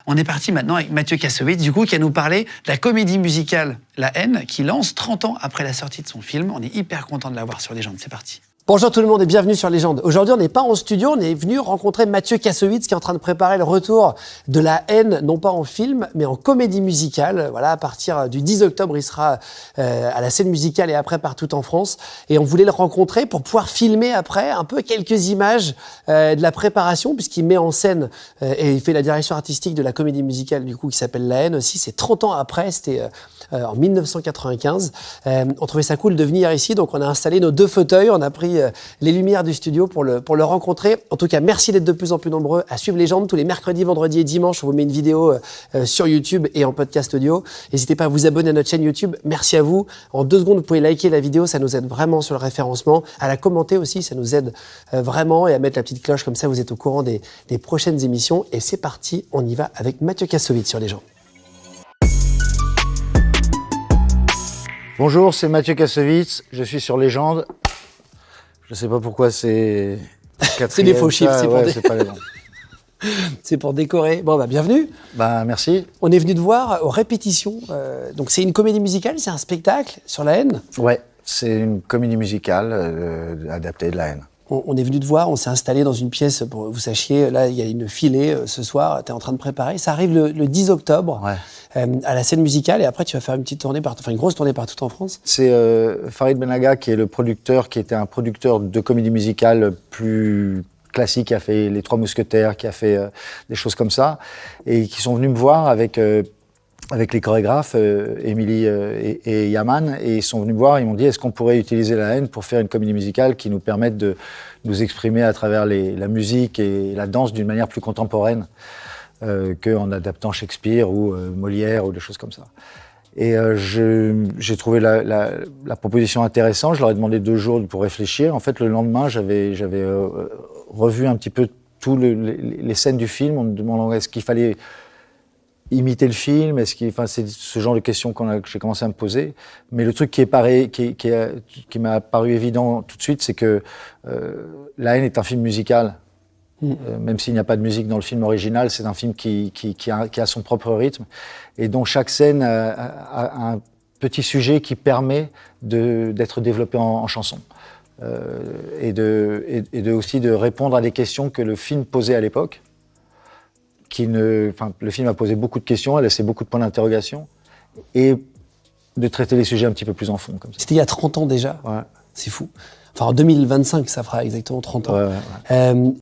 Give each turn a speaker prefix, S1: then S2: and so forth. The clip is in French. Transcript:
S1: On est parti maintenant avec Mathieu Kassovitz, du coup, qui va nous parler de la comédie musicale La Haine, qui lance 30 ans après la sortie de son film. On est hyper content de l'avoir sur Légende. C'est parti.
S2: Bonjour tout le monde et bienvenue sur Légende. Aujourd'hui, on n'est pas en studio, on est venu rencontrer Mathieu Kassovitz qui est en train de préparer le retour de La Haine, non pas en film, mais en comédie musicale. Voilà, à partir du 10 octobre, il sera à la scène musicale et après partout en France. Et on voulait le rencontrer pour pouvoir filmer après un peu quelques images de la préparation, puisqu'il met en scène et il fait la direction artistique de la comédie musicale du coup qui s'appelle La Haine aussi. C'est 30 ans après, c'était en 1995. On trouvait ça cool de venir ici, donc on a installé nos 2 fauteuils, on a pris les lumières du studio pour le rencontrer. En tout cas, merci d'être de plus en plus nombreux à suivre Légende tous les mercredis, vendredis et dimanches. On vous met une vidéo sur YouTube et en podcast audio. N'hésitez pas à vous abonner à notre chaîne YouTube. Merci à vous. En 2 secondes, vous pouvez liker la vidéo, ça nous aide vraiment sur le référencement. À la commenter aussi, ça nous aide vraiment. Et à mettre la petite cloche, comme ça vous êtes au courant des prochaines émissions. Et c'est parti, on y va avec Mathieu Kassovitz sur Légende.
S3: Bonjour, c'est Mathieu Kassovitz, je suis sur Légende. Je sais pas pourquoi c'est...
S2: C'est des faux chiffres,
S3: c'est pas les bons.
S2: C'est pour décorer. Bon, bienvenue.
S3: Merci.
S2: On est venu te voir aux répétitions. Donc, c'est une comédie musicale, c'est un spectacle sur La Haine.
S3: Ouais, c'est une comédie musicale adaptée de La Haine.
S2: On est venu te voir, on s'est installé dans une pièce pour que vous sachiez. Là, il y a une filée ce soir, tu es en train de préparer. Ça arrive le 10 octobre.
S3: Ouais.
S2: À la scène musicale, et après tu vas faire une petite tournée une grosse tournée partout en France.
S3: C'est Farid Benaga qui est le producteur, qui était un producteur de comédie musicale plus classique, qui a fait Les Trois Mousquetaires, qui a fait des choses comme ça, et qui sont venus me voir avec les chorégraphes, Émilie et Yaman, et ils sont venus me voir, ils m'ont dit est-ce qu'on pourrait utiliser La Haine pour faire une comédie musicale qui nous permette de nous exprimer à travers la musique et la danse d'une manière plus contemporaine. Qu'en adaptant Shakespeare ou Molière ou des choses comme ça. Et j'ai trouvé la proposition intéressante. Je leur ai demandé 2 jours pour réfléchir. En fait, le lendemain, j'avais revu un petit peu tous les scènes du film en me demandant est-ce qu'il fallait imiter le film, c'est ce genre de questions que j'ai commencé à me poser. Mais le truc qui m'a paru évident tout de suite, c'est que La Haine est un film musical. Même s'il n'y a pas de musique dans le film original, c'est un film qui a son propre rythme et dont chaque scène a un petit sujet qui permet d'être développé en chanson et aussi de répondre à des questions que le film posait à l'époque. Le film a posé beaucoup de questions, a laissé beaucoup de points d'interrogation et de traiter les sujets un petit peu plus en fond. Comme ça.
S2: C'était il y a 30 ans déjà.
S3: Ouais.
S2: C'est fou. Enfin, en 2025, ça fera exactement 30 ans.
S3: Ouais.